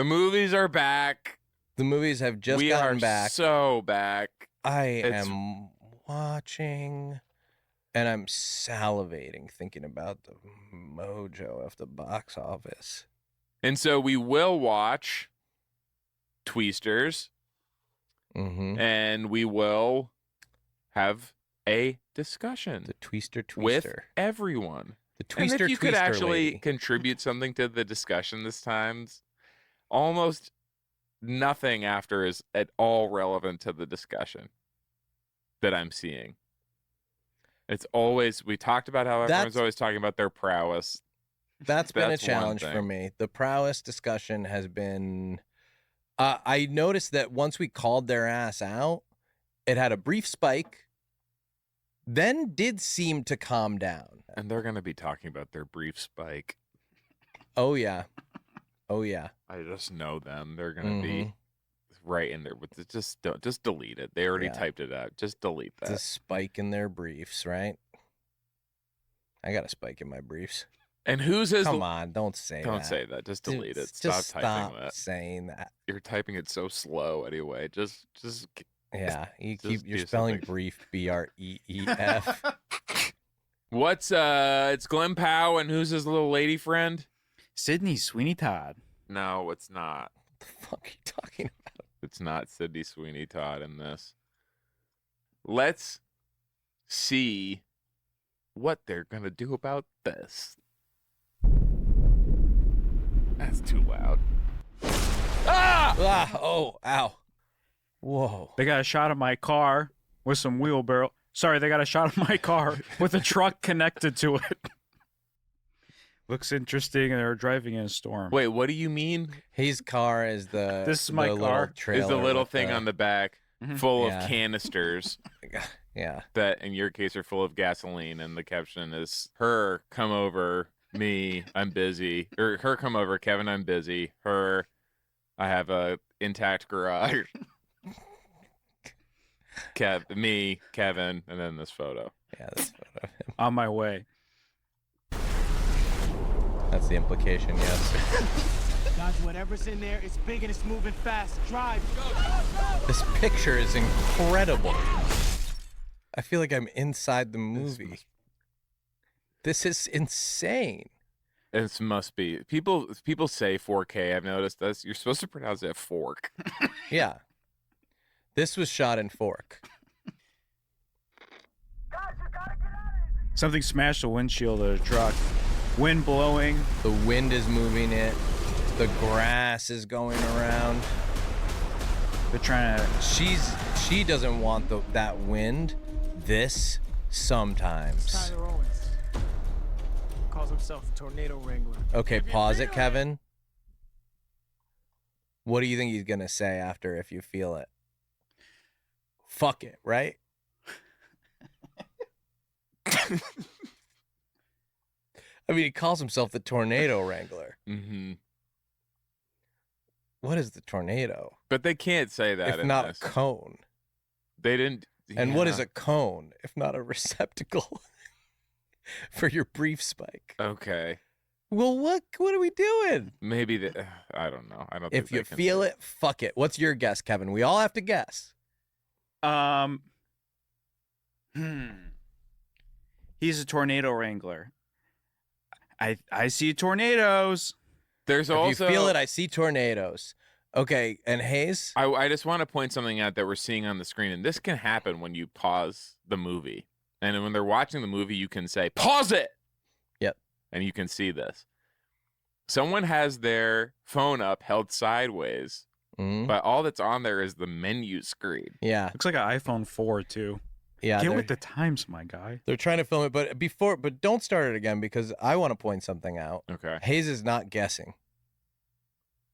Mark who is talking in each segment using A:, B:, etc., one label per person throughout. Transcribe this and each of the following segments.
A: The movies are back.
B: The movies have just gotten back.
A: We are so back.
B: I am watching, and I'm salivating thinking about the mojo of the box office.
A: And so we will watch Tweesters, and we will have a discussion.
B: The Tweester
A: with everyone.
B: The Tweester
A: and if you could actually
B: lady.
A: contribute something to the discussion this time, almost nothing after is at all relevant to the discussion that I'm seeing. It's always, we talked about how everyone's always talking about their prowess.
B: That's been a challenge for me. The prowess discussion has been, I noticed that once we called their ass out, it had a brief spike, then did seem to calm down.
A: And they're going to be talking about their brief spike.
B: Oh, yeah. Oh, yeah.
A: I just know them. They're going to be right in there. But just delete it. They already typed it out. Just delete that.
B: It's a spike in their briefs, right? I got a spike in my briefs.
A: And whose is...
B: Come on, don't say that.
A: Don't say that. Just delete it.
B: Just
A: typing that.
B: Saying that.
A: You're typing it so slow anyway. Just
B: yeah, you're spelling brief BREEF.
A: What's it's Glenn Powell and who's his little lady friend?
C: Sydney Sweeney Todd.
A: No, it's not.
B: What the fuck are you talking about?
A: It's not Sydney Sweeney Todd in this. Let's see what they're gonna do about this. That's too loud.
B: Oh, ow. Whoa.
C: They got a shot of my car with some wheelbarrow. Sorry, they got a shot of my car with a truck connected to it. Looks interesting, and they're driving in a storm.
A: Wait, what do you mean?
B: His car is the...
C: This is my car.
A: Is the little thing on the back full of canisters.
B: Yeah.
A: That, in your case, are full of gasoline, and the caption is, her, come over, me, I'm busy. Or her, come over, Kevin, I'm busy. Her, I have a intact garage. Me, Kevin, and then this photo.
B: Yeah, this photo.
C: On my way.
B: That's the implication, yes.
D: Dodge whatever's in there. It's big and it's moving fast. Drive. Go.
B: This picture is incredible. I feel like I'm inside the movie. This is insane.
A: It must be. People say 4K. I've noticed this. You're supposed to pronounce it fork.
B: Yeah. This was shot in fork.
C: Something smashed the windshield of the truck. Wind blowing.
B: The wind is moving it. The grass is going around.
C: They're trying to...
B: She doesn't want that wind this sometimes.
D: Tyler Owens calls himself a tornado wrangler.
B: Okay, pause it, Kevin. What do you think he's going to say after if you feel it? Fuck it, right? I mean, he calls himself the tornado wrangler.
A: Mm-hmm.
B: What is the tornado?
A: But they can't say that
B: if not
A: this.
B: A cone.
A: They didn't.
B: And what is a cone if not a receptacle for your brief spike?
A: Okay.
B: Well, what are we doing?
A: Maybe I don't know. I don't.
B: If you feel it, fuck it. What's your guess, Kevin? We all have to guess.
C: He's a tornado wrangler. I see tornadoes.
A: There's
B: if
A: also...
B: you feel it, I see tornadoes. Okay, and Hayes?
A: I just want to point something out that we're seeing on the screen, and this can happen when you pause the movie. And when they're watching the movie, you can say, pause it!
B: Yep.
A: And you can see this. Someone has their phone up, held sideways, but all that's on there is the menu screen.
B: Yeah.
C: Looks like an iPhone 4, too.
B: Yeah,
C: get with the times, my guy.
B: They're trying to film it, but don't start it again because I want to point something out.
A: Okay.
B: Hayes is not guessing.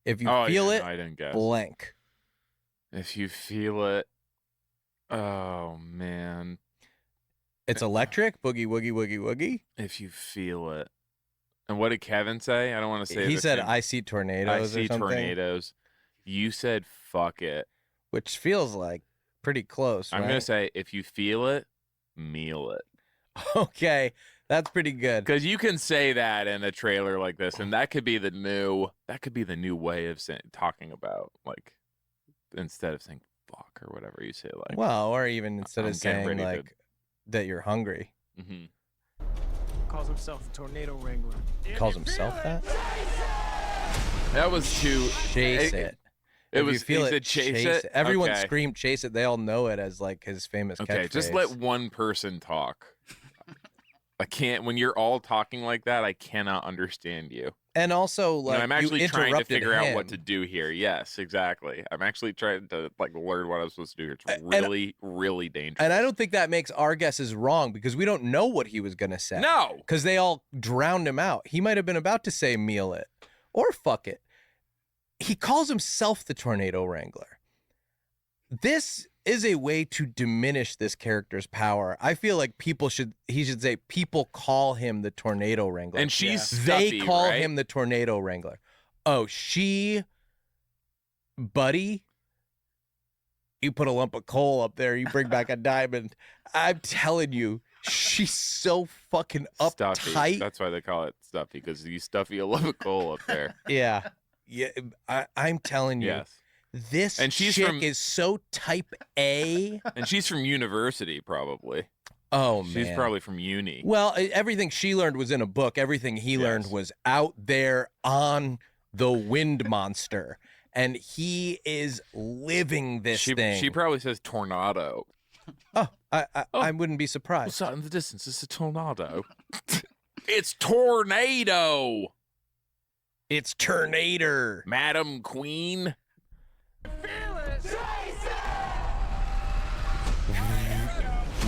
B: If you feel it,
A: I didn't guess.
B: Blank.
A: If you feel it, oh man,
B: it's electric. Boogie woogie woogie woogie.
A: If you feel it, and what did Kevin say? I don't want to say.
B: He said, "I see tornadoes."
A: I see tornadoes. You said, "Fuck it,"
B: which feels like pretty close.
A: I'm
B: right?
A: gonna say, if you feel it, meal it.
B: Okay, That's pretty good.
A: Because you can say that in a trailer like this, and that could be the new way of talking about, like, instead of saying fuck or whatever you say, like,
B: Well, or even instead
A: I'm
B: of
A: getting
B: saying
A: ready to-
B: like that you're hungry.
A: mhm.
D: Calls himself a tornado wrangler.
B: Calls himself that?
A: That was too
B: Chase it.
A: It
B: If
A: was
B: you feel
A: he
B: it,
A: said chase it.
B: Everyone
A: Okay.
B: screamed chase it. They all know it as like his famous
A: Okay,
B: catchphrase.
A: just let one person talk. I can't. When you're all talking like that, I cannot understand you.
B: And also, like,
A: I'm actually trying to
B: interrupted
A: figure out what
B: him.
A: to do here. Yes, exactly. I'm actually trying to like learn what I'm supposed to do here. It's
B: And-
A: really, really dangerous.
B: And I don't think that makes our guesses wrong because we don't know what he was going to say.
A: No.
B: Because they all drowned him out. He might have been about to say meal it or fuck it. He calls himself the Tornado Wrangler. This is a way to diminish this character's power. I feel like he should say people call him the Tornado Wrangler.
A: And she's
B: they
A: stuffy,
B: call
A: right?
B: him the Tornado Wrangler. Oh, buddy, you put a lump of coal up there, you bring back a diamond. I'm telling you, she's so fucking
A: Stuffy.
B: uptight.
A: That's why they call it stuffy, because you stuffy a little coal up there.
B: Yeah. Yeah, I'm telling you.
A: Yes.
B: This
A: And she's
B: chick
A: from-
B: is so type A.
A: And she's from university, probably.
B: Oh, man.
A: She's probably from uni.
B: Well, everything she learned was in a book. Everything he learned was out there on the wind monster. And he is living this thing.
A: She probably says tornado.
B: Oh, I wouldn't be surprised.
A: What's that in the distance? It's a tornado. It's tornado,
B: It's Tornado.
A: Madam Queen.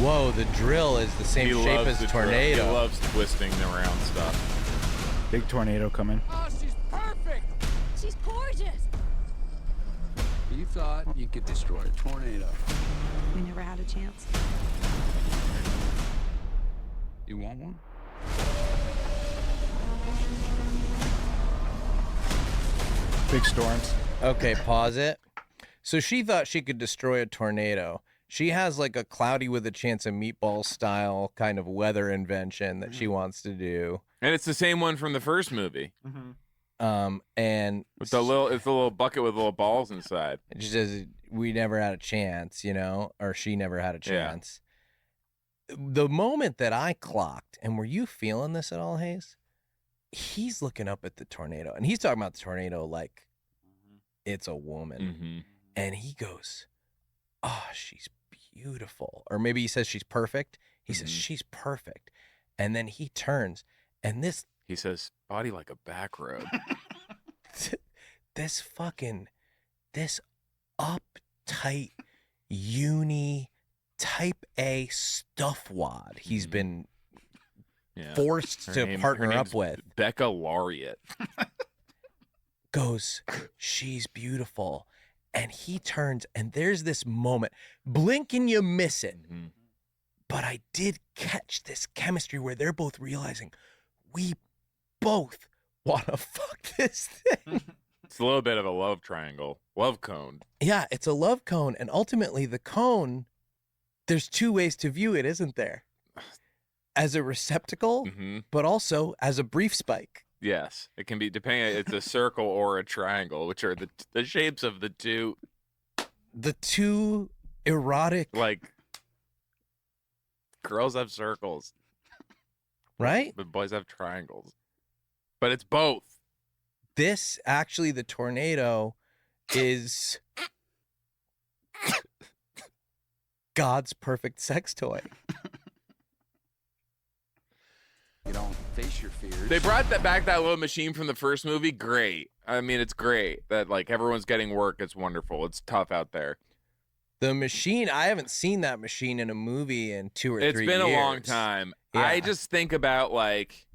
B: Whoa, the drill is the same
A: He
B: shape
A: loves
B: as
A: the
B: Tornado.
A: drill. He loves twisting around stuff.
C: Big tornado coming.
D: Oh, she's perfect.
E: She's gorgeous.
F: You thought you could destroy a tornado.
E: We never had a chance.
F: You want one?
C: Big storms.
B: Okay, pause it. So she thought she could destroy a tornado. She has like a cloudy with a chance of meatball style kind of weather invention that she wants to do.
A: And it's the same one from the first movie.
B: And
A: It's the little bucket with little balls inside.
B: she says we never had a chance, or she never had a
A: Yeah.
B: chance. The moment that I clocked, and were you feeling this at all, Hayes? He's looking up at the tornado, and he's talking about the tornado like it's a woman.
A: Mm-hmm.
B: And he goes, oh, she's beautiful. Or maybe he says she's perfect. He says she's perfect. And then he turns, and this
A: He says, body like a back road.
B: this uptight uni type A stuff wad he's been
A: Yeah.
B: forced
A: Her
B: to
A: name-
B: partner
A: her
B: up
A: name's
B: with
A: Becca Laureate.
B: goes, she's beautiful. And he turns, and there's this moment, blink and you miss it.
A: Mhm.
B: But I did catch this chemistry where they're both realizing we both want to fuck this thing.
A: It's a little bit of a love triangle, love cone.
B: Yeah, it's a love cone. And ultimately, the cone, there's two ways to view it, isn't there? As a receptacle,
A: Mm-hmm.
B: but also as a brief spike.
A: Yes, it can be depending. It's a circle or a triangle, which are the shapes of the two.
B: The two erotic,
A: Like girls have circles,
B: right?
A: but boys have triangles. But it's both.
B: This actually, the tornado is God's perfect sex toy.
F: You don't face your fears.
A: They brought that little machine from the first movie. Great. I mean, it's great that like everyone's getting work. It's wonderful. It's tough out there.
B: The machine, I haven't seen that machine in a movie in 2 or 3 years.
A: It's been a long time.
B: Yeah.
A: I just think about like,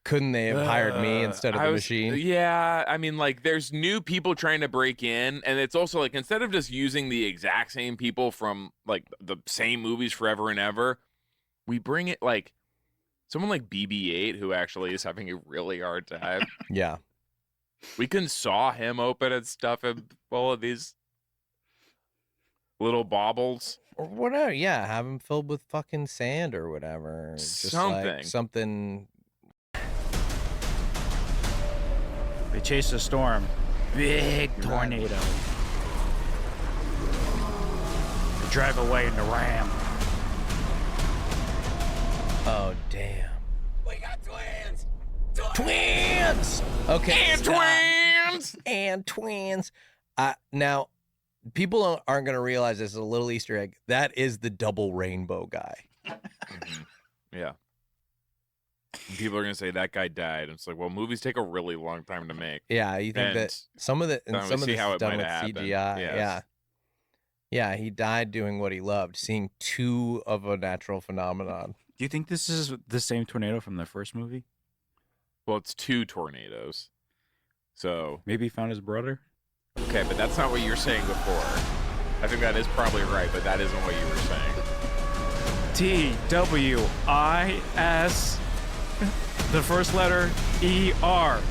B: Couldn't they have hired me instead of the
A: was-
B: machine?
A: Yeah, I mean, like, there's new people trying to break in, and it's also like instead of just using the exact same people from like the same movies forever and ever, we bring it like someone like BB-8 who actually is having a really hard time.
B: Yeah.
A: We can saw him open and stuff and all of these little baubles.
B: Or whatever. Yeah, have them filled with fucking sand or whatever. Just like something.
C: They chase a storm. Big tornado. They drive away in the Ram.
B: Oh, damn. We got twins! Twins! Okay.
A: And twins!
B: And twins. Now, people aren't going to realize this is a little Easter egg. That is the double rainbow guy.
A: Mm-hmm. Yeah. People are going to say that guy died. It's like, well, movies take a really long time to make.
B: Yeah, you think that some of the this is done with CGI.
A: Yes.
B: Yeah, he died doing what he loved, seeing two of a natural phenomenon.
C: Do you think this is the same tornado from the first movie?
A: Well, it's two tornadoes. So
C: maybe he found his brother?
A: Okay, but that's not what you were saying before. I think that is probably right, but that isn't what you were saying.
C: TWIS, the first letter ER.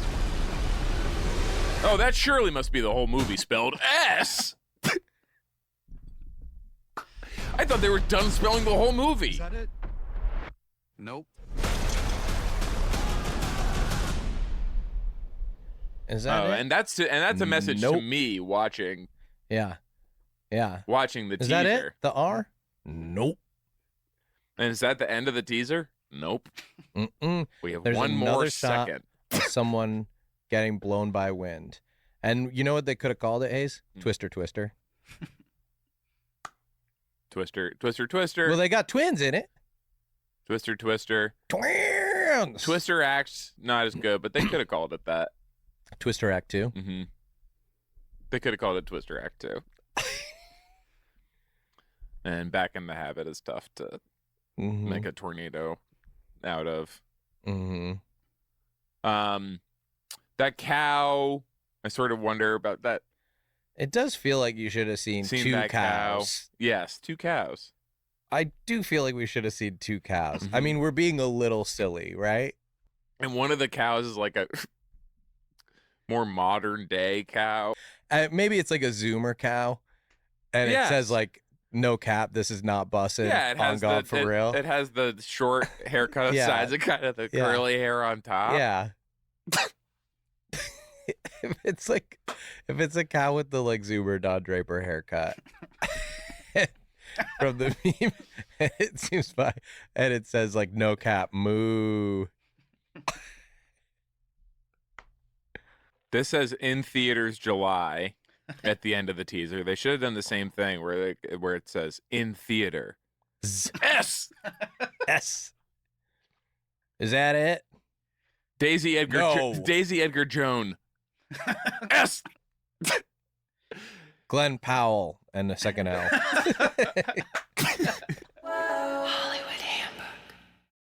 A: Oh, that surely must be the whole movie spelled S. I thought they were done spelling the whole movie.
F: Is that it? Nope.
B: Is that it?
A: And that's a message to me watching.
B: Yeah.
A: Watching the teaser.
B: Is that it? The R? Nope.
A: And is that the end of the teaser? Nope. We have
B: There's
A: one more
B: shot
A: second.
B: of someone getting blown by wind. And you know what they could have called it, Hayes? Twister.
A: Twister.
B: Well, they got twins in it.
A: Twister.
B: Twins.
A: Twister Act's not as good, but they could have called it that.
B: Twister Act 2.
A: Mm-hmm. They could have called it Twister Act 2. And Back in the Habit is tough to make a tornado out of.
B: Mm-hmm.
A: That cow, I sort of wonder about that.
B: It does feel like you should have seen two
A: that
B: cows.
A: Yes, two cows.
B: I do feel like we should have seen two cows.
A: Mm-hmm.
B: I mean, we're being a little silly, right?
A: And one of the cows is like a more modern day cow.
B: Maybe it's like a Zoomer cow, and it says like, "No cap, this is not bussin'."
A: Yeah, it has
B: on God for real.
A: It has the short haircut on sides and kind of the curly hair on top.
B: Yeah. if it's a cow with the like Zoomer Don Draper haircut from the meme, it seems fine, and it says like "No cap, moo."
A: This says in theaters July at the end of the teaser. They should have done the same thing where it says in theater. S.
B: S. Is that it?
A: Daisy Edgar Joan. S.
B: Glenn Powell and the second L.